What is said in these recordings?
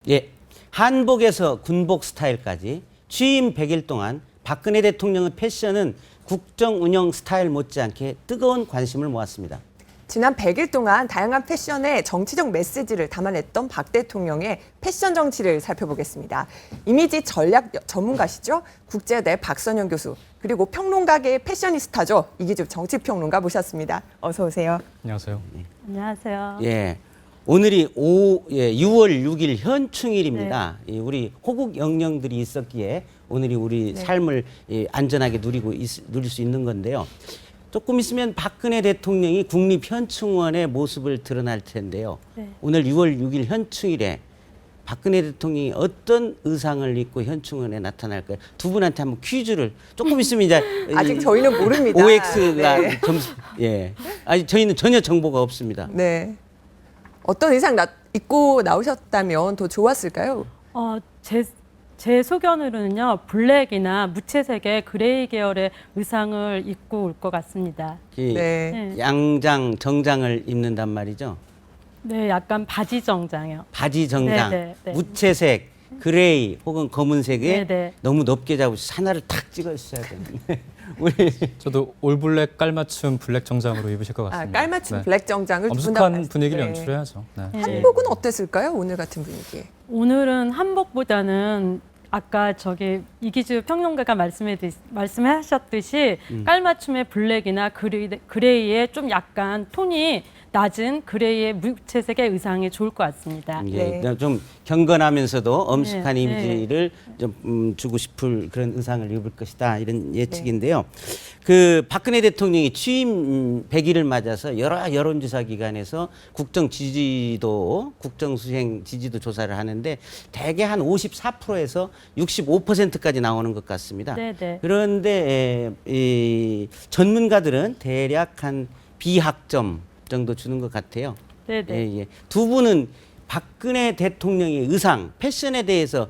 예, 한복에서 군복 스타일까지 취임 100일 동안 박근혜 대통령의 패션은 국정 운영 스타일 못지않게 뜨거운 관심을 모았습니다. 지난 100일 동안 다양한 패션에 정치적 메시지를 담아냈던 박 대통령의 패션 정치를 살펴보겠습니다. 이미지 전략 전문가시죠? 국제대 박선영 교수, 그리고 평론가계의 패셔니스타죠. 이기주 정치평론가 모셨습니다. 어서 오세요. 안녕하세요. 안녕하세요. 예, 오늘이 6월 6일 현충일입니다. 우리 호국 영령들이 있었기에 오늘이 우리 삶을 안전하게 누릴 수 있는 건데요. 조금 있으면 박근혜 대통령이 국립현충원의 모습을 드러날 텐데요. 오늘 6월 6일 현충일에 박근혜 대통령이 어떤 의상을 입고 현충원에 나타날까요? 두 분한테 한번 퀴즈를 조금 있으면 이제 아직 저희는 모릅니다. OX가 네. 점수 아직 저희는 전혀 정보가 없습니다. 네. 어떤 의상 입고 나오셨다면 더 좋았을까요? 제 소견으로는요, 블랙이나 무채색의 그레이 계열의 의상을 입고 올 것 같습니다. 네. 양장, 정장을 입는단 말이죠. 네, 약간 바지 정장이요. 바지 정장, 네. 무채색, 그레이 혹은 검은색에 네. 너무 높게 잡으시 하나를 탁 찍어 주셔야 되는데 우리 저도 올블랙 깔맞춤 블랙 정장으로 입으실 것 같습니다. 깔맞춤 네. 블랙 정장을 엄숙한 분위기를 연출해야죠. 네. 한복은 어땠을까요? 오늘 같은 분위기에. 오늘은 한복보다는 아까 이기주 평론가가 말씀하셨듯이 깔맞춤의 블랙이나 그레이의 좀 약간 톤이 낮은 그레이의 무채색의 의상이 좋을 것 같습니다. 좀 경건하면서도 엄숙한 네. 이미지를 좀 주고 싶을 그런 의상을 입을 것이다 이런 예측인데요. 그 박근혜 대통령이 취임 100일을 맞아서 여러 여론조사 기관에서 국정 수행 지지도 조사를 하는데 대개 한 54%에서 65%까지 나오는 것 같습니다. 네네. 그런데 이 전문가들은 대략 한 B학점 정도 주는 것 같아요. 네네. 두 분은 박근혜 대통령의 의상, 패션에 대해서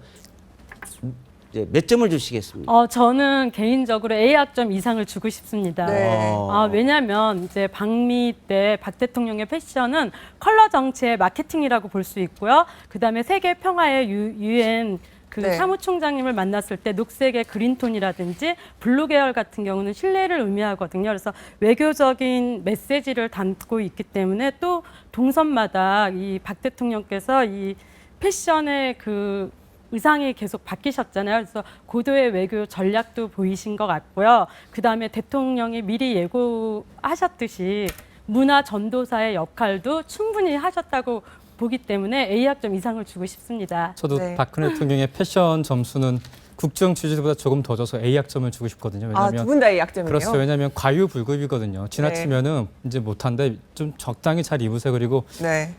몇 점을 주시겠습니까? 저는 개인적으로 A학점 이상을 주고 싶습니다. 네. 왜냐하면 이제 방미 때 박 대통령의 패션은 컬러 정치의 마케팅이라고 볼 수 있고요. 그다음에 세계 평화의 유엔 사무총장님을 만났을 때 녹색의 그린톤이라든지 블루 계열 같은 경우는 신뢰를 의미하거든요. 그래서 외교적인 메시지를 담고 있기 때문에 또 동선마다 이 박 대통령께서 이 패션의 그 의상이 계속 바뀌셨잖아요. 그래서 고도의 외교 전략도 보이신 것 같고요. 그다음에 대통령이 미리 예고하셨듯이 문화 전도사의 역할도 충분히 하셨다고 보기 때문에 A학점 이상을 주고 싶습니다. 저도 박근혜 대통령의 패션 점수는 국정 지지도보다 조금 더 줘서 A학점을 주고 싶거든요. 왜냐하면 두 분 다 A학점이에요? 그렇죠. 왜냐하면 과유불급이거든요. 지나치면은 이제 못한데 좀 적당히 잘 입으세요. 그리고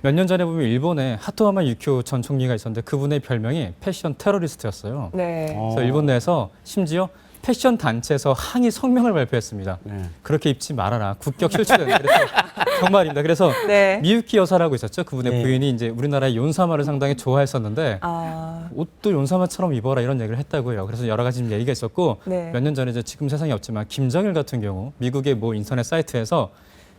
몇 년 전에 보면 일본에 하토야마 유키오 전 총리가 있었는데 그분의 별명이 패션 테러리스트였어요. 그래서 일본 내에서 심지어 패션 단체에서 항의 성명을 발표했습니다. 그렇게 입지 말아라. 국격 실추된다. 그래서 정말입니다. 그래서 미유키 여사라고 있었죠. 그분의 부인이 이제 우리나라의 욘사마를 상당히 좋아했었는데 옷도 욘사마처럼 입어라 이런 얘기를 했다고요. 그래서 여러 가지 얘기가 있었고 몇 년 전에 이제 지금 세상에 없지만 김정일 같은 경우 미국의 모 인터넷 사이트에서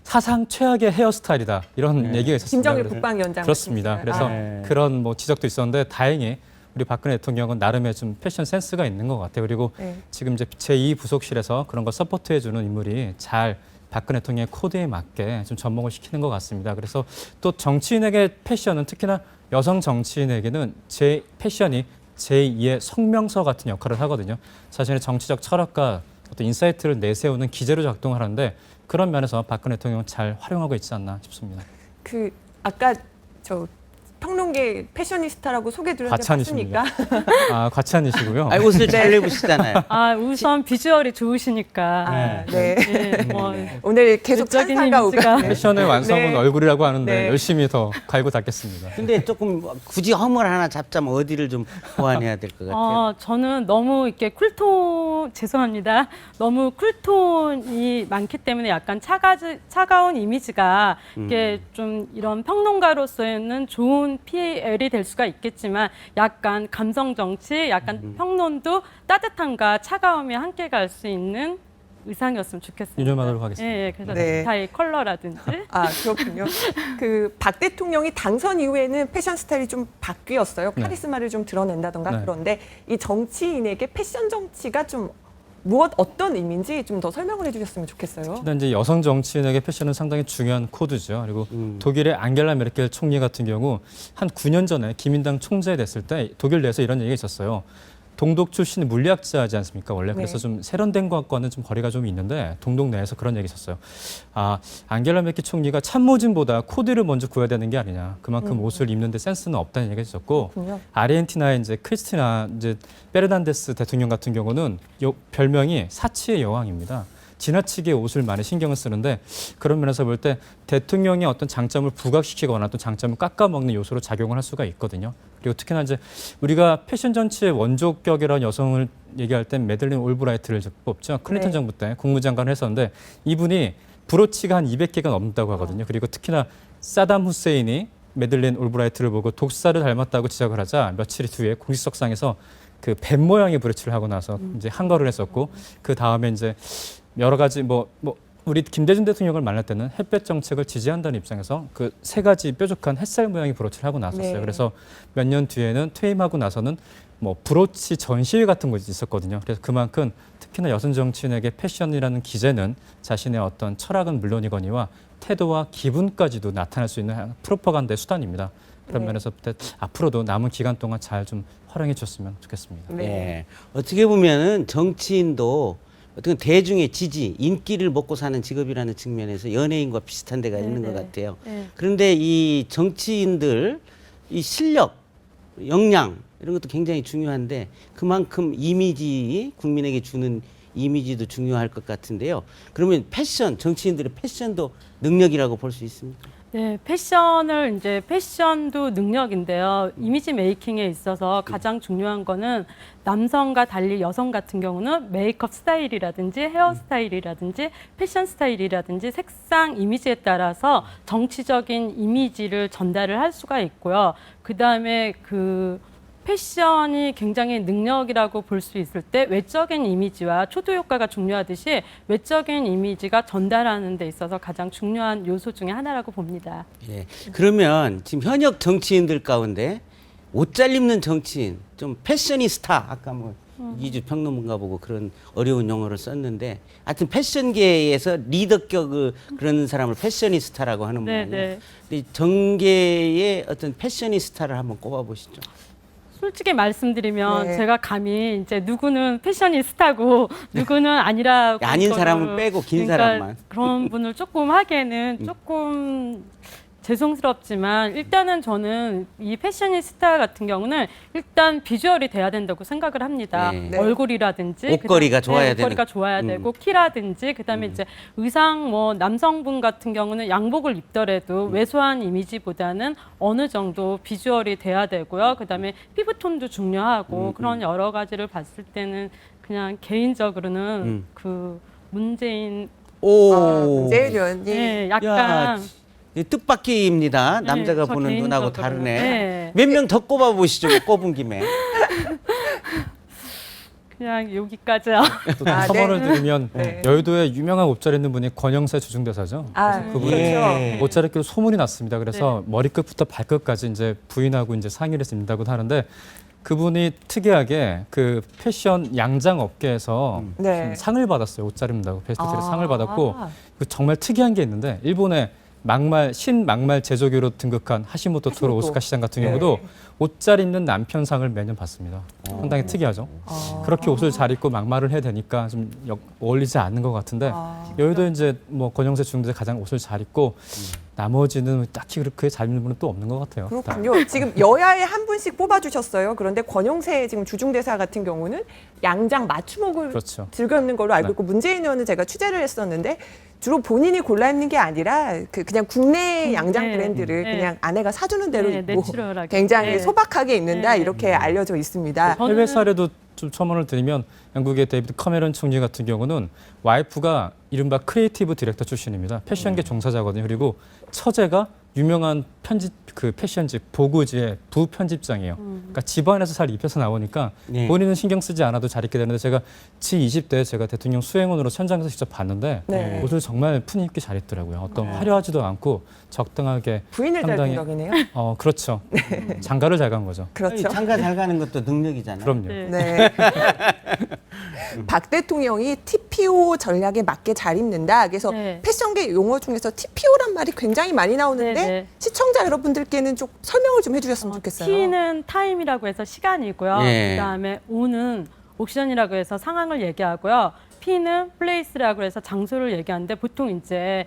사상 최악의 헤어스타일이다 이런 얘기가 있었습니다. 김정일 국방위원장 그렇습니다. 그래서 그런 뭐 지적도 있었는데 다행히 우리 박근혜 대통령은 나름의 좀 패션 센스가 있는 것 같아요. 그리고 지금 이제 제2부속실에서 그런 걸 서포트해주는 인물이 잘 박근혜 대통령의 코드에 맞게 좀 접목을 시키는 것 같습니다. 그래서 또 정치인에게 패션은 특히나 여성 정치인에게는 패션이 제2의 성명서 같은 역할을 하거든요. 자신의 정치적 철학과 어떤 인사이트를 내세우는 기재로 작동하는데 그런 면에서 박근혜 대통령은 잘 활용하고 있지 않나 싶습니다. 아까 평론계 패셔니스타라고 소개드렸는데 과찬이십니다. 맞습니까? 과찬이시고요. 옷을 잘 입으시잖아요. 우선 비주얼이 좋으시니까. 오늘 계속 외적인 찬사가 오고. 이미지가. 패션의 완성은 얼굴이라고 하는데 열심히 더 갈고 닦겠습니다. 근데 조금 굳이 허물 하나 잡자면 어디를 좀 보완해야 될 것 같아요? 저는 너무 이렇게 죄송합니다. 너무 쿨톤이 많기 때문에 약간 차가운 이미지가 이게 좀 이런 평론가로서는 좋은 PL이 될 수가 있겠지만 약간 감성 정치, 약간 평론도 따뜻함과 차가움이 함께 갈 수 있는 의상이었으면 좋겠습니다. 유념하도록 하겠습니다. 예, 그래서 네. 넥타이 컬러라든지. 아, 그렇군요. 그 박 대통령이 당선 이후에는 패션 스타일이 좀 바뀌었어요. 네. 카리스마를 좀 드러낸다던가 네. 그런데 이 정치인에게 패션 정치가 좀 어떤 의미인지 좀 더 설명을 해주셨으면 좋겠어요. 일단 이제 여성 정치인에게 패션은 상당히 중요한 코드죠. 그리고 독일의 앙겔라 메르켈 총리 같은 경우 한 9년 전에 기민당 총재 됐을 때 독일 내에서 이런 얘기가 있었어요. 동독 출신 물리학자지 않습니까? 원래 그래서 네. 좀 세련된 것과는 좀 거리가 좀 있는데 동독 내에서 그런 얘기 있었어요. 아, 앙겔라 메르켈 총리가 참모진보다 코디를 먼저 구해야 되는 게 아니냐. 그만큼 옷을 입는데 센스는 없다는 얘기가 있었고 그렇군요. 아르헨티나의 이제 크리스티나 이제 페르난데스 대통령 같은 경우는 별명이 사치의 여왕입니다. 지나치게 옷을 많이 신경을 쓰는데 그런 면에서 볼 때 대통령의 어떤 장점을 부각시키거나 또 장점을 깎아먹는 요소로 작용을 할 수가 있거든요. 그리고 특히나 이제 우리가 패션 정치의 원조격이라는 여성을 얘기할 땐 매들린 올브라이트를 뽑죠. 클린턴 네. 정부 때 국무장관을 했었는데 이분이 브로치가 한 200개가 넘는다고 하거든요. 그리고 특히나 사담 후세인이 매들린 올브라이트를 보고 독사를 닮았다고 지적을 하자 며칠 뒤에 공식석상에서 그 뱀 모양의 브로치를 하고 나서 이제 항거를 했었고 그 다음에 이제 여러 가지 우리 김대중 대통령을 만날 때는 햇볕 정책을 지지한다는 입장에서 그 세 가지 뾰족한 햇살 모양의 브로치를 하고 나섰어요. 네. 그래서 몇 년 뒤에는 퇴임하고 나서는 뭐 브로치 전시회 같은 것이 있었거든요. 그래서 그만큼 특히나 여성 정치인에게 패션이라는 기제는 자신의 어떤 철학은 물론이거니와 태도와 기분까지도 나타낼 수 있는 프로파간다의 수단입니다. 그런 네. 면에서 앞으로도 남은 기간 동안 잘 좀 활용해 주셨으면 좋겠습니다. 네. 예. 어떻게 보면은 정치인도 어떤 대중의 지지, 인기를 먹고 사는 직업이라는 측면에서 연예인과 비슷한 데가 있는 것 같아요. 네. 그런데 이 정치인들 이 실력, 역량 이런 것도 굉장히 중요한데 그만큼 이미지, 국민에게 주는 이미지도 중요할 것 같은데요. 그러면 패션, 정치인들의 패션도 능력이라고 볼 수 있습니까? 네, 패션도 능력인데요. 이미지 메이킹에 있어서 가장 중요한 거는 남성과 달리 여성 같은 경우는 메이크업 스타일이라든지 헤어 스타일이라든지 패션 스타일이라든지 색상 이미지에 따라서 정치적인 이미지를 전달을 할 수가 있고요. 그다음에 그 패션이 굉장히 능력이라고 볼 수 있을 때 외적인 이미지와 초도 효과가 중요하듯이 외적인 이미지가 전달하는 데 있어서 가장 중요한 요소 중에 하나라고 봅니다. 예. 그러면 지금 현역 정치인들 가운데 옷 잘 입는 정치인, 좀 패셔니스타, 아까 뭐 이주 평론가 보고 그런 어려운 용어를 썼는데, 하여튼 패션계에서 리더격 그런 사람을 패셔니스타라고 하는 네, 모양이에요. 네. 근데 정계의 어떤 패셔니스타를 한번 꼽아보시죠. 솔직히 말씀드리면 네. 제가 감히 이제 누구는 패셔니스타고 누구는 아니라고 아닌 이거를 사람은 빼고 긴 사람만. 그런 분을 조금 하기에는 조금 죄송스럽지만 일단은 저는 이 패셔니스타 같은 경우는 일단 비주얼이 돼야 된다고 생각을 합니다. 네. 네. 얼굴이라든지 옷걸이가 좋아야 옷걸이가 되는. 좋아야 되고 키라든지 그다음에 이제 의상 뭐 남성분 같은 경우는 양복을 입더라도 왜소한 이미지보다는 어느 정도 비주얼이 돼야 되고요. 그다음에 피부톤도 중요하고 그런 여러 가지를 봤을 때는 그냥 개인적으로는 그 문재인 문재인 의원님. 네, 야, 약간 이 뜻밖입니다. 네, 남자가 저 보는 눈하고 개인적으로. 다르네. 네. 몇 명 더 꼽아보시죠. 꼽은 김에. 그냥 여기까지요. 또 아, 첨언을 네. 드리면 네. 여의도에 유명한 옷 잘 입는 분이 권영세 주중대사죠. 아, 그분은 예. 옷 잘 입기로 소문이 났습니다. 그래서 머리끝부터 발끝까지 이제 부인하고 이제 상의를 해서 입는다고 하는데 그분이 특이하게 그 패션 양장 업계에서 네. 상을 받았어요. 옷 잘 입는다고 베스트셀러 아. 상을 받았고 그 정말 특이한 게 있는데 일본의 신막말 제조기로 등극한 하시모토 토로 오스카 시장 같은 경우도 옷 잘 입는 남편상을 매년 받습니다. 상당히 특이하죠. 그렇게 옷을 잘 입고 막말을 해야 되니까 좀 어울리지 않는 것 같은데 여의도 이제 뭐 권영세 중대사 가장 옷을 잘 입고 나머지는 딱히 그렇게 잘 입는 분은 또 없는 것 같아요. 그렇군요. 지금 여야에 한 분씩 뽑아주셨어요. 그런데 권영세 지금 주중대사 같은 경우는 양장 맞춤옷을 그렇죠. 즐겨 입는 걸로 알고 네. 있고 문재인 의원은 제가 취재를 했었는데 주로 본인이 골라 입는 게 아니라 그냥 국내 양장 네. 브랜드를 네. 그냥 아내가 사주는 대로 네, 입고 내추럴하게. 굉장히 네. 소박하게 입는다 네. 이렇게 알려져 있습니다. 저는- 해외 사례도 좀 첨언을 드리면 영국의 데이비드 커메런 총리 같은 경우는 와이프가 이른바 크리에이티브 디렉터 출신입니다. 패션계 종사자거든요. 그리고 처제가 유명한 패션집 보고지의 부편집장이에요. 그러니까 집안에서 잘 입혀서 나오니까 네. 본인은 신경 쓰지 않아도 잘 입게 되는데 제가 지20대 제가 대통령 수행원으로 현장에서 직접 봤는데 네. 옷을 정말 푼 입게 잘 입더라고요. 어떤 화려하지도 않고 적당하게 부인을 잘 상당히- 생각이네요. 그렇죠. 장가를 잘 간 거죠. 그렇죠. 장가 잘 가는 것도 능력이잖아요. 그럼요. 네. 네. 박 대통령이 TPO 전략에 맞게 잘 입는다. 그래서 네. 패션계 용어 중에서 TPO란 말이 굉장히 많이 나오는데 네, 네. 시청자 여러분들께는 좀 설명을 좀 해주셨으면 좋겠어요. T는 타임이라고 해서 시간이고요. 예. 그다음에 O는 옥션이라고 해서 상황을 얘기하고요. P는 플레이스라고 해서 장소를 얘기하는데 보통 이제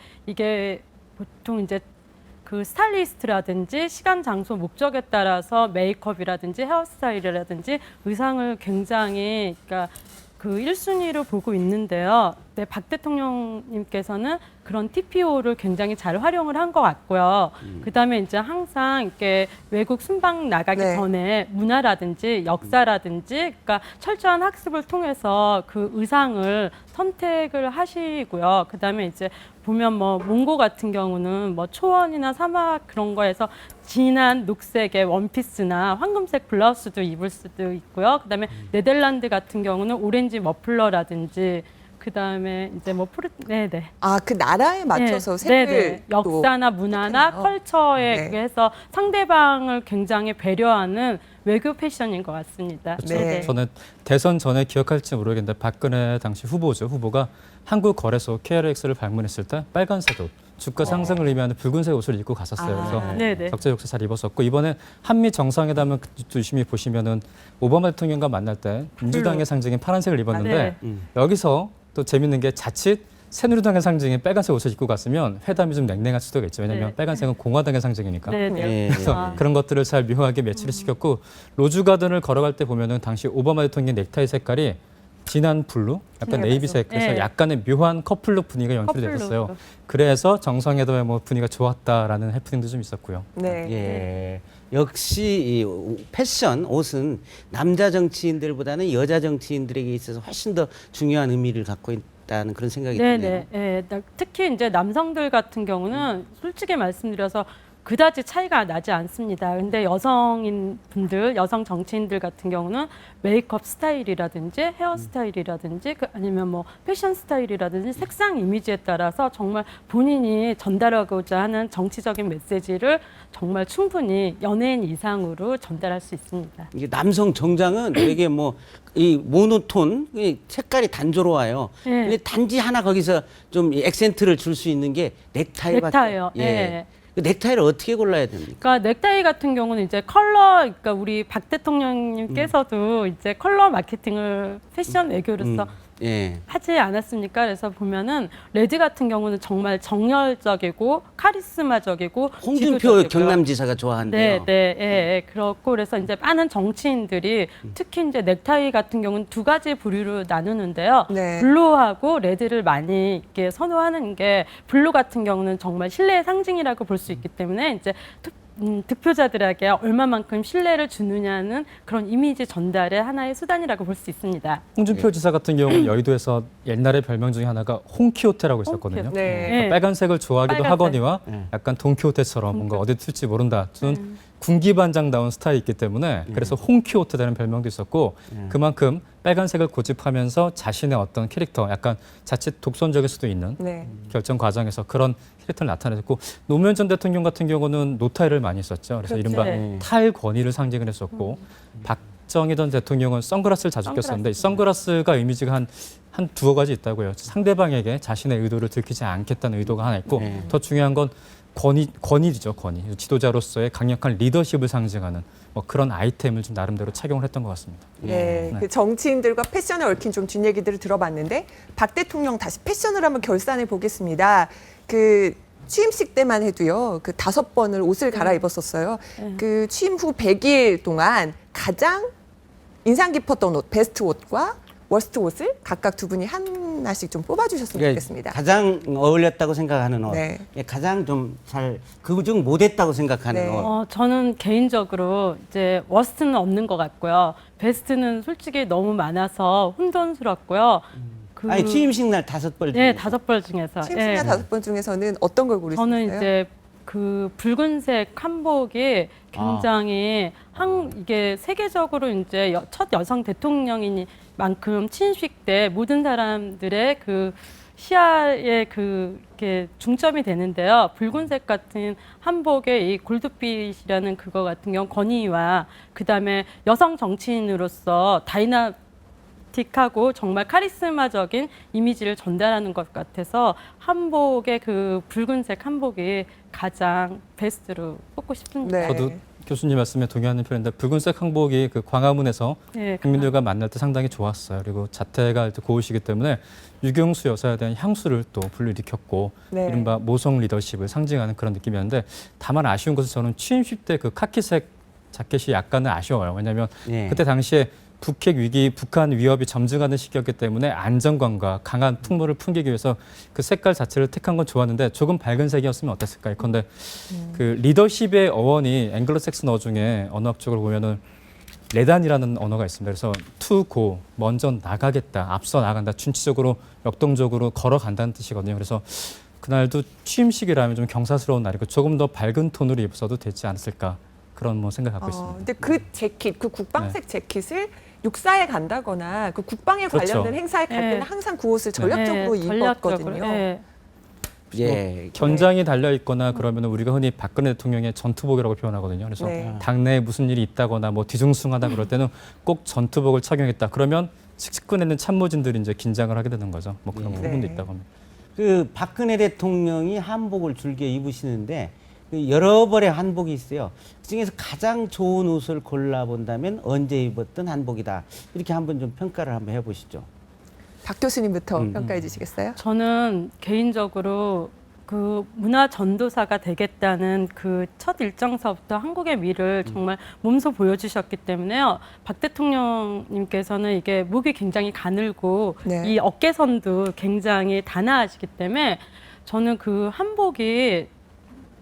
그 스타일리스트라든지 시간, 장소, 목적에 따라서 메이크업이라든지 헤어스타일이라든지 의상을 굉장히 그러니까 그 1순위로 보고 있는데요. 네, 박 대통령님께서는 그런 TPO를 굉장히 잘 활용을 한 것 같고요. 그다음에 이제 항상 이렇게 외국 순방 나가기 네. 전에 문화라든지 역사라든지 그러니까 철저한 학습을 통해서 그 의상을 선택을 하시고요. 그다음에 이제 보면 뭐 몽고 같은 경우는 뭐 초원이나 사막 그런 거에서 진한 녹색의 원피스나 황금색 블라우스도 입을 수도 있고요. 그다음에 네덜란드 같은 경우는 오렌지 머플러라든지 그다음에 이제 뭐 네네. 아, 그 나라에 맞춰서 색을 네네. 또 역사나 문화나 했군요. 컬처에 네. 의해서 상대방을 굉장히 배려하는 외교 패션인 것 같습니다. 네. 네네. 저는 대선 전에 기억할지 모르겠는데 박근혜 당시 후보가 한국거래소 KRX를 방문했을 때 빨간색 옷, 주가 상승을 의미하는 붉은색 옷을 입고 갔었어요. 아. 그래서 네네. 적재적소 잘 입었었고 이번에 한미 정상회담을 유심히 보시면은 오바마 대통령과 만날 때 민주당의 상징인 파란색을 입었는데 네. 여기서 또 재밌는 게 자칫 새누리당의 상징인 빨간색 옷을 입고 갔으면 회담이 좀 냉랭할 수도 있죠. 왜냐하면 네. 빨간색은 공화당의 상징이니까. 네네. 예. 그래서 그런 것들을 잘 묘하게 매치를 시켰고 로즈가든을 걸어갈 때 보면은 당시 오바마 대통령 넥타이 색깔이 진한 블루, 약간 네, 네이비색, 그래서 네. 약간의 묘한 커플룩 분위기가 연출이 커플룩. 됐었어요. 그래서 정상회담의 뭐 분위기가 좋았다라는 해프닝도 좀 있었고요. 네. 예. 역시 이 패션, 옷은 남자 정치인들보다는 여자 정치인들에게 있어서 훨씬 더 중요한 의미를 갖고 있다는 그런 생각이 드네요. 네네. 예, 특히 이제 남성들 같은 경우는 솔직히 말씀드려서 그다지 차이가 나지 않습니다. 근데 여성인 분들, 여성 정치인들 같은 경우는 메이크업 스타일이라든지 헤어 스타일이라든지 아니면 뭐 패션 스타일이라든지 색상 이미지에 따라서 정말 본인이 전달하고자 하는 정치적인 메시지를 정말 충분히 연예인 이상으로 전달할 수 있습니다. 이게 남성 정장은 되게 뭐 이 모노톤 이 색깔이 단조로워요. 네. 근데 단지 하나 거기서 좀이 액센트를 줄 수 있는 게 넥타이밖에. 넥타이요. 예. 예. 그 넥타이를 어떻게 골라야 됩니까? 그러니까 넥타이 같은 경우는 이제 컬러, 그러니까 우리 박 대통령님께서도 이제 컬러 마케팅을 패션 외교로서 예. 하지 않았습니까? 그래서 보면은 레드 같은 경우는 정말 정열적이고 카리스마적이고 홍준표 지도적이고요. 경남지사가 좋아한대요. 네, 네, 예, 예. 그렇고 그래서 이제 많은 정치인들이 특히 이제 넥타이 같은 경우는 두 가지 부류로 나누는데요. 네. 블루하고 레드를 많이 이렇게 선호하는 게 블루 같은 경우는 정말 신뢰의 상징이라고 볼 수 있기 때문에 이제 득표자들에게 얼마만큼 신뢰를 주느냐는 그런 이미지 전달의 하나의 수단이라고 볼 수 있습니다. 홍준표 지사 같은 경우는 여의도에서 옛날에 별명 중에 하나가 홍키호테라고 있었거든요. 홍키호테. 네. 네. 빨간색을 좋아하기도 빨간색. 하거니와 네. 약간 돈키호테처럼 뭔가 어디 튈지 모른다. 저는 군기반장다운 스타일이 있기 때문에 그래서 홍키호테라는 별명도 있었고 그만큼 빨간색을 고집하면서 자신의 어떤 캐릭터, 약간 자칫 독선적일 수도 있는 네. 결정 과정에서 그런 캐릭터를 나타냈고 노무현 전 대통령 같은 경우는 노타이를 많이 썼죠. 그래서 그렇죠. 이른바 네. 탈권위를 상징을 했었고 박정희 전 대통령은 선글라스를 자주 꼈었는데 이 선글라스가 이미지가 한 두어 가지 있다고요. 상대방에게 자신의 의도를 들키지 않겠다는 의도가 하나 있고 네. 더 중요한 건 권위죠, 권위. 지도자로서의 강력한 리더십을 상징하는 뭐 그런 아이템을 좀 나름대로 착용을 했던 것 같습니다. 네, 네. 그 정치인들과 패션에 얽힌 좀 뒷얘기들을 들어봤는데 박 대통령 다시 패션을 한번 결산해 보겠습니다. 그 취임식 때만 해도요, 그 5번을 옷을 갈아입었었어요. 그 취임 후 100일 동안 가장 인상 깊었던 옷, 베스트 옷과 워스트 옷을 각각 두 분이 하나씩 좀 뽑아주셨으면 그러니까 좋겠습니다. 가장 어울렸다고 생각하는 옷, 네. 예, 가장 좀 잘 그중 못했다고 생각하는 네. 옷. 저는 개인적으로 이제 워스트는 없는 것 같고요. 베스트는 솔직히 너무 많아서 혼돈스럽고요. 그, 아니 취임식 날 5벌. 네, 5벌 중에서. 취임식 날 예. 5번 중에서는 어떤 걸 고르셨어요? 저는 이제 그 붉은색 한복이 굉장히 이게 세계적으로 이제 첫 여성 대통령이니만큼 친식 때 모든 사람들의 그 시야에 그게 중점이 되는데요. 붉은색 같은 한복에 이 골드빛이라는 그거 같은 경우 권위와 그다음에 여성 정치인으로서 다이나믹하고 정말 카리스마적인 이미지를 전달하는 것 같아서 한복의 그 붉은색 한복이 가장 베스트로 뽑고 싶습니다. 네. 저도 교수님 말씀에 동의하는 편인데 붉은색 한복이 그 광화문에서 네, 국민들과 만날 때 상당히 좋았어요. 그리고 자태가 고우시기 때문에 유경수 여사에 대한 향수를 또 불러일으켰고 네. 이른바 모성 리더십을 상징하는 그런 느낌이었는데 다만 아쉬운 것은 저는 취임식 때 그 카키색 자켓이 약간은 아쉬워요. 왜냐하면 네. 그때 당시에 북핵 위기, 북한 위협이 점증하는 시기였기 때문에 안정감과 강한 풍모를 풍기기 위해서 그 색깔 자체를 택한 건 좋았는데 조금 밝은 색이었으면 어땠을까? 예컨대 그 리더십의 어원이 앵글로색슨 어 중에 언어학적으로 보면은 레단이라는 언어가 있습니다. 그래서 to go, 먼저 나가겠다, 앞서 나간다, 준치적으로 역동적으로 걸어간다는 뜻이거든요. 그래서 그날도 취임식이라면 좀 경사스러운 날이고 조금 더 밝은 톤으로 입어도 되지 않았을까 그런 뭐 생각 갖고 있습니다. 근데 그 재킷, 그 국방색 재킷을 육사에 간다거나 그 국방에 그렇죠. 관련된 행사에 갈 때는 네. 항상 그 옷을 전략적으로 입었거든요. 네. 예. 견장이 달려 있거나 그러면 우리가 흔히 박근혜 대통령의 전투복이라고 표현하거든요. 그래서 네. 당내에 무슨 일이 있다거나 뭐 뒤숭숭하다 그럴 때는 꼭 전투복을 착용했다. 그러면 측근에 있는 참모진들이 이제 긴장을 하게 되는 거죠. 뭐 그런 네. 부분도 있다고 합니다. 그 박근혜 대통령이 한복을 즐겨 입으시는데 그 여러 벌의 한복이 있어요. 그중에서 가장 좋은 옷을 골라본다면 언제 입었던 한복이다. 이렇게 한번 좀 평가를 한번 해보시죠. 박 교수님부터 평가해 주시겠어요? 저는 개인적으로 그 문화 전도사가 되겠다는 그 첫 일정서부터 한국의 미를 정말 몸소 보여주셨기 때문에요. 박 대통령님께서는 이게 목이 굉장히 가늘고 네. 이 어깨선도 굉장히 단아하시기 때문에 저는 그 한복이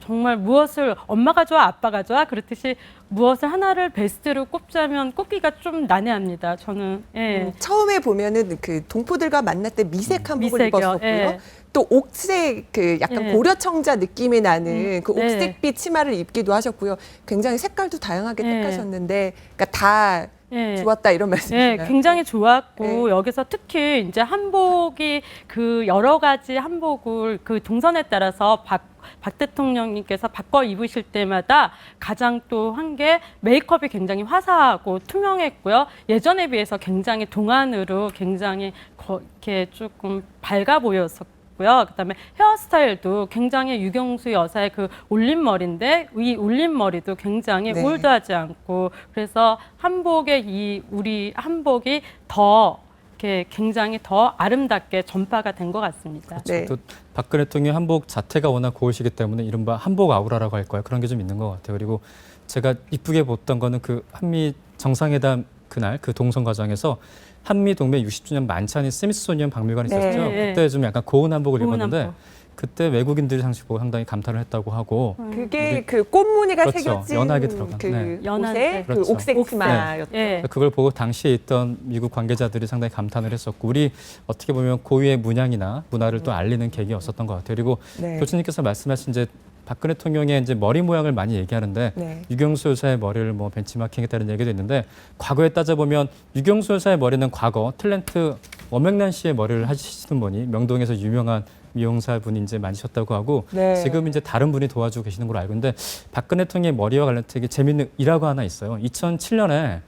정말 무엇을 엄마가 좋아 아빠가 좋아 그렇듯이 무엇을 하나를 베스트로 꼽자면 꼽기가 좀 난해합니다. 저는 예. 처음에 보면은 그 동포들과 만날 때 미색 한복을 미색이요. 입었었고요. 예. 또 옥색 그 약간 예. 고려청자 느낌이 나는 그 네. 옥색빛 치마를 입기도 하셨고요. 굉장히 색깔도 다양하게 예. 택하셨는데, 그러니까 다 예. 좋았다 이런 말씀이신가요? 네, 굉장히 좋았고 네. 여기서 특히 이제 한복이 그 여러 가지 한복을 그 동선에 따라서 박 대통령님께서 바꿔 입으실 때마다 가장 또 한 게 메이크업이 굉장히 화사하고 투명했고요. 예전에 비해서 굉장히 동안으로 굉장히 이렇게 조금 밝아 보였었고. 그다음에 헤어스타일도 굉장히 유경수 여사의 그 올림머리인데 이 올림머리도 굉장히 네. 올드하지 않고 그래서 한복의 우리 한복이 더 이렇게 굉장히 더 아름답게 전파가 된 것 같습니다. 네. 또 박근혜 대통령 한복 자태가 워낙 고우시기 때문에 이른바 한복 아우라라고 할 거예요. 그런 게 좀 있는 것 같아요. 그리고 제가 이쁘게 봤던 거는 그 한미 정상회담 그날 그 동선 과정에서 한미 동맹 60주년 만찬이 스미소니언 박물관에 네. 있었죠. 그때 좀 약간 고운 한복을 고운 입었는데 한복. 그때 외국인들이 상식 보고 상당히 감탄을 했다고 하고 그게 그 꽃무늬가 그렇죠. 새겨진 연하게 들어간. 그 네. 옷에 그 그렇죠. 옥색 치마였죠. 예. 그걸 보고 당시에 있던 미국 관계자들이 상당히 감탄을 했었고 우리 어떻게 보면 고유의 문양이나 문화를 또 알리는 계기였었던 것 같아요. 그리고 네. 교수님께서 말씀하신 이제 박근혜 대통령의 이제 머리 모양을 많이 얘기하는데 네. 유경수 여사의 머리를 뭐 벤치마킹했다는 얘기도 있는데 과거에 따져보면 유경수 여사의 머리는 과거 탤런트 원명란 씨의 머리를 하시는 분이 명동에서 유명한 미용사 분이 이제 만지셨다고 하고 네. 지금 이제 다른 분이 도와주고 계시는 걸로 알고 있는데 박근혜 대통령의 머리와 관련된 되게 재밌는 일화가 하나 있어요. 2007년에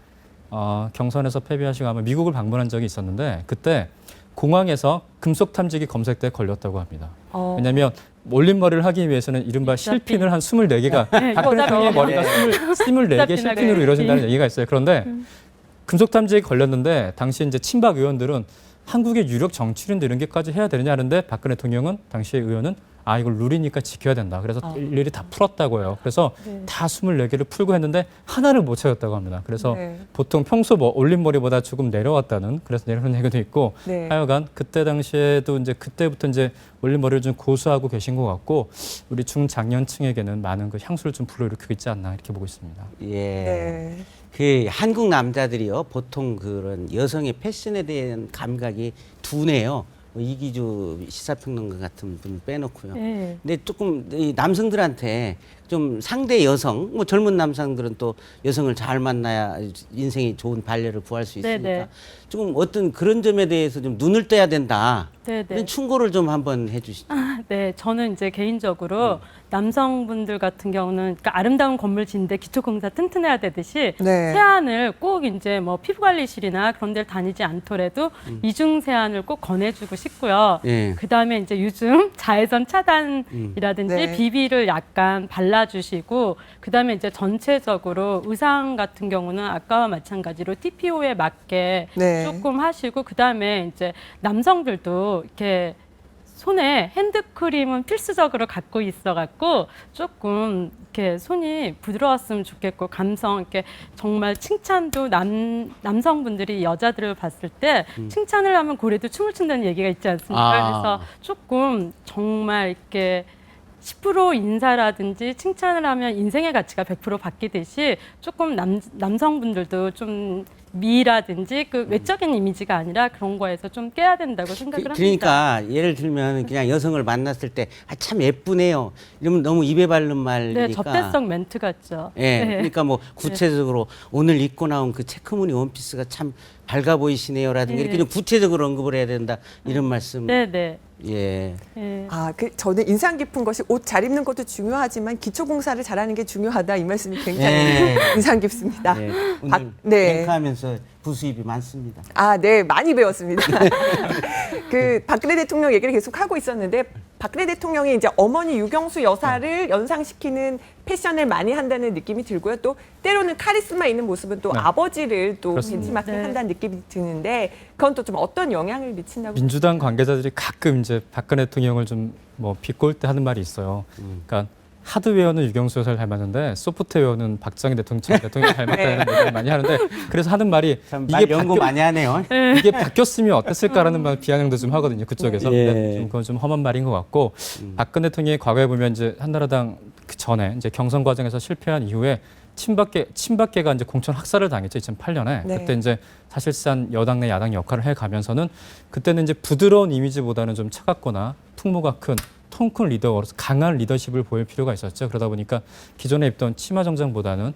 경선에서 패배하시고 아마 미국을 방문한 적이 있었는데 그때 공항에서 금속 탐지기 검색대에 걸렸다고 합니다. 왜냐하면 올림머리를 하기 위해서는 이른바 실핀을 한 24개가 박근혜 대통령의 머리가 24개 실핀으로 이루어진다는 얘기가 있어요. 그런데 금속 탐지기에 걸렸는데 당시 이제 친박 의원들은 한국의 유력 정치인들 이런 게까지 해야 되느냐 하는데 박근혜 대통령은 당시의 의원은 이걸 룰이니까 지켜야 된다. 그래서 일일이 다 풀었다고 해요. 그래서 다 24개를 풀고 했는데 하나를 못 찾았다고 합니다. 그래서 보통 평소 올림머리보다 조금 내려왔다는 그래서 내려오는 얘기도 있고 하여간 그때 당시에도 이제 그때부터 이제 올림머리를 좀 고수하고 계신 것 같고 우리 중장년층에게는 많은 그 향수를 좀 불러일으키고 있지 않나 이렇게 보고 있습니다. 예. 네. 그 한국 남자들이요 보통 그런 여성의 패션에 대한 감각이 둔해요. 뭐 이기주 시사평론가 같은 분 빼놓고요. 네. 근데 조금 이 남성들한테 좀 상대 여성, 뭐 젊은 남성들은 또 여성을 잘 만나야 인생이 좋은 반려를 구할 수 있으니까 네네. 조금 어떤 그런 점에 대해서 좀 눈을 떼야 된다. 네네. 이런 충고를 좀 한번 해주시죠. 네, 저는 이제 개인적으로 남성분들 같은 경우는 그러니까 아름다운 건물 짓는데 기초공사 튼튼해야 되듯이 네. 세안을 꼭 이제 뭐 피부관리실이나 그런 데를 다니지 않더라도 이중 세안을 꼭 권해주고 싶고요. 예. 그다음에 이제 요즘 자외선 차단이라든지 네. 비비를 약간 발라주시고 그다음에 이제 전체적으로 의상 같은 경우는 아까와 마찬가지로 TPO에 맞게 네. 조금 하시고 그다음에 이제 남성들도 이렇게 손에 핸드크림은 필수적으로 갖고 있어갖고 조금 이렇게 손이 부드러웠으면 좋겠고 감성 이렇게 정말 칭찬도 남성분들이 여자들을 봤을 때 칭찬을 하면 고래도 춤을 춘다는 얘기가 있지 않습니까? 아. 그래서 조금 정말 이렇게 10% 인사라든지 칭찬을 하면 인생의 가치가 100% 바뀌듯이 조금 남성분들도 좀 미라든지 그 외적인 이미지가 아니라 그런 거에서 좀 깨야 된다고 생각을 합니다. 그러니까 예를 들면 그냥 여성을 만났을 때 참 예쁘네요. 이러면 너무 입에 바른 말이니까. 네, 접대성 멘트 같죠. 예, 네. 그러니까 뭐 구체적으로 오늘 입고 나온 그 체크무늬 원피스가 참 밝아 보이시네요라든가 네. 이렇게 좀 구체적으로 언급을 해야 된다 이런 말씀. 네, 네. 예. 네. 저는 인상 깊은 것이 옷 잘 입는 것도 중요하지만 기초공사를 잘하는 게 중요하다 이 말씀이 굉장히 예. 인상 깊습니다. 예. 박- 오늘 네. 앵커하면서 부수입이 많습니다. 네, 많이 배웠습니다. 그 박근혜 대통령 얘기를 계속 하고 있었는데 박근혜 대통령이 이제 어머니 유경수 여사를 연상시키는 패션을 많이 한다는 느낌이 들고요. 또 때로는 카리스마 있는 모습은 또 네. 아버지를 또 그렇습니다. 벤치마킹 네. 한다는 느낌이 드는데 그건 또 좀 어떤 영향을 미친다고 민주당 관계자들이 가끔 이제 박근혜 대통령을 좀 뭐 비꼴 때 하는 말이 있어요. 그러니까 하드웨어는 유경수 여사를 닮았는데 소프트웨어는 박정희 전 대통령을 닮았다는 얘기를 많이 하는데 그래서 하는 말이 참 말 연구 많이 하네요. 이게 바뀌었으면 어땠을까라는 말 비아냥도 좀 하거든요. 그쪽에서. 예. 근데 좀 그건 좀 험한 말인 것 같고 박근혜 대통령이 과거에 보면 이제 한나라당 그 전에 이제 경선 과정에서 실패한 이후에 친박계가 이제 공천 학살을 당했죠. 2008년에. 네. 그때 이제 사실상 여당 내 야당 역할을 해 가면서는 그때는 이제 부드러운 이미지보다는 좀 차갑거나 풍모가 큰 통 큰 리더로서 강한 리더십을 보일 필요가 있었죠. 그러다 보니까 기존에 입던 치마 정장보다는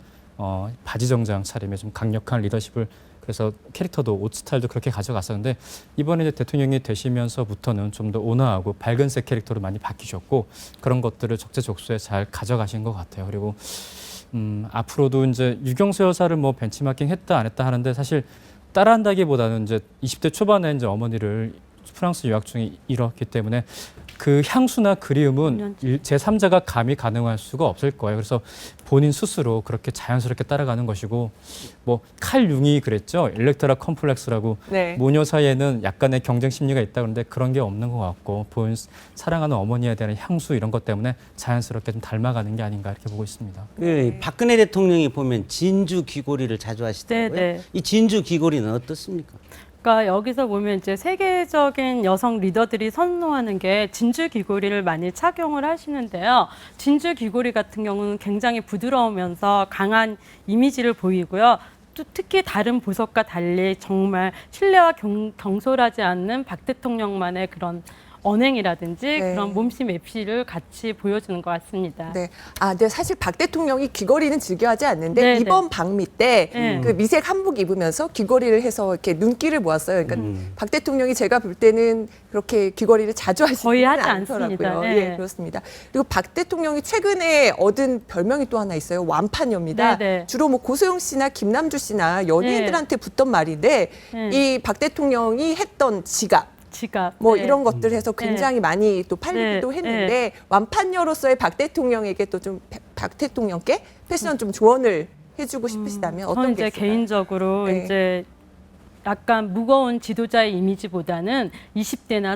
바지 정장 차림에 좀 강력한 리더십을 그래서 캐릭터도 옷 스타일도 그렇게 가져갔었는데 이번에 이제 대통령이 되시면서부터는 좀 더 온화하고 밝은색 캐릭터로 많이 바뀌셨고 그런 것들을 적재적소에 잘 가져가신 것 같아요. 그리고 앞으로도 이제 유경수 여사를 뭐 벤치마킹 했다 안 했다 하는데 사실 따라한다기보다는 이제 20대 초반에 이제 어머니를 프랑스 유학 중에 잃었기 때문에 그 향수나 그리움은 제3자가 감히 가능할 수가 없을 거예요. 그래서 본인 스스로 그렇게 자연스럽게 따라가는 것이고 뭐 칼 융이 그랬죠. 일렉트라 컴플렉스라고 네. 모녀 사이에는 약간의 경쟁 심리가 있다 그런데 그런 게 없는 것 같고 본인 사랑하는 어머니에 대한 향수 이런 것 때문에 자연스럽게 좀 닮아가는 게 아닌가 이렇게 보고 있습니다. 박근혜 대통령이 보면 진주 귀고리를 자주 하시더라고요. 네, 네. 이 진주 귀고리는 어떻습니까? 그러니까 여기서 보면 이제 세계적인 여성 리더들이 선호하는 게 진주 귀고리를 많이 착용을 하시는데요. 진주 귀고리 같은 경우는 굉장히 부드러우면서 강한 이미지를 보이고요. 또 특히 다른 보석과 달리 정말 신뢰와 경솔하지 않는 박 대통령만의 그런 언행이라든지 네. 그런 몸씨 맵시를 같이 보여주는 것 같습니다. 네. 근데 사실 박 대통령이 귀걸이는 즐겨하지 않는데 네, 이번 방미 때 네. 그 미색 한복 입으면서 귀걸이를 해서 이렇게 눈길을 모았어요. 그러니까 박 대통령이 제가 볼 때는 그렇게 귀걸이를 자주 거의 하시지는 하지 않더라고요. 않습니다. 네. 예, 그렇습니다. 그리고 박 대통령이 최근에 얻은 별명이 또 하나 있어요. 완판녀입니다. 네, 네. 주로 뭐 고소영 씨나 김남주 씨나 연예인들한테 붙던 말인데 네. 이 박 대통령이 했던 지갑 지갑. 뭐 네. 이런 것들 해서 굉장히 많이 또 팔리기도 네, 했는데 완판녀로서의 박 대통령에게 또 좀 박 대통령께 패션 좀 조언을 해주고 싶으시다면 어떤 저는 게 이제 있을까요? 개인적으로 네. 이제 약간 무거운 지도자의 이미지보다는 20대나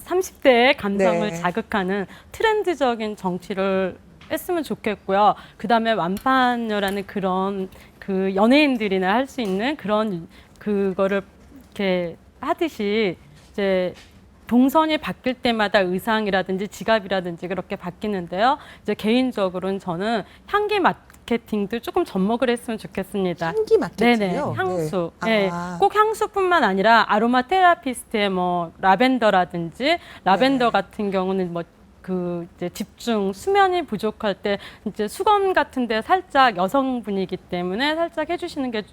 30대의 감성을 네. 자극하는 트렌드적인 정치를 했으면 좋겠고요. 그다음에 완판녀라는 그런 그 연예인들이나 할 수 있는 그런 그거를 이렇게 하듯이 이제 동선이 바뀔 때마다 의상이라든지 지갑이라든지 그렇게 바뀌는데요. 이제 개인적으로는 저는 향기 마케팅도 조금 접목을 했으면 좋겠습니다. 향기 마케팅이요? 네네, 향수. 네. 네. 꼭 향수뿐만 아니라 아로마 테라피스트의 뭐 라벤더라든지 라벤더 같은 경우는 뭐 그 이제 집중 수면이 부족할 때 이제 수건 같은데 살짝 여성분이기 때문에 살짝 해주시는 게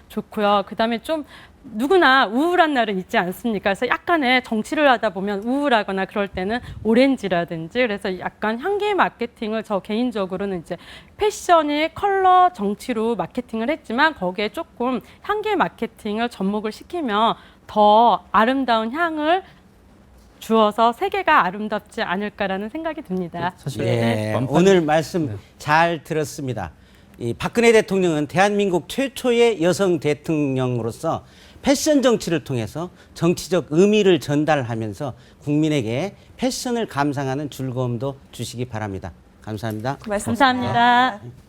좋고요. 그다음에 좀 누구나 우울한 날은 있지 않습니까? 그래서 약간의 정치를 하다 보면 우울하거나 그럴 때는 오렌지라든지 그래서 약간 향기 마케팅을 저 개인적으로는 이제 패션이 컬러 정치로 마케팅을 했지만 거기에 조금 향기 마케팅을 접목을 시키면 더 아름다운 향을 주어서 세계가 아름답지 않을까라는 생각이 듭니다. 사실 예, 오늘 말씀 잘 들었습니다. 이 박근혜 대통령은 대한민국 최초의 여성 대통령으로서 패션 정치를 통해서 정치적 의미를 전달하면서 국민에게 패션을 감상하는 즐거움도 주시기 바랍니다. 감사합니다. 고맙습니다. 감사합니다.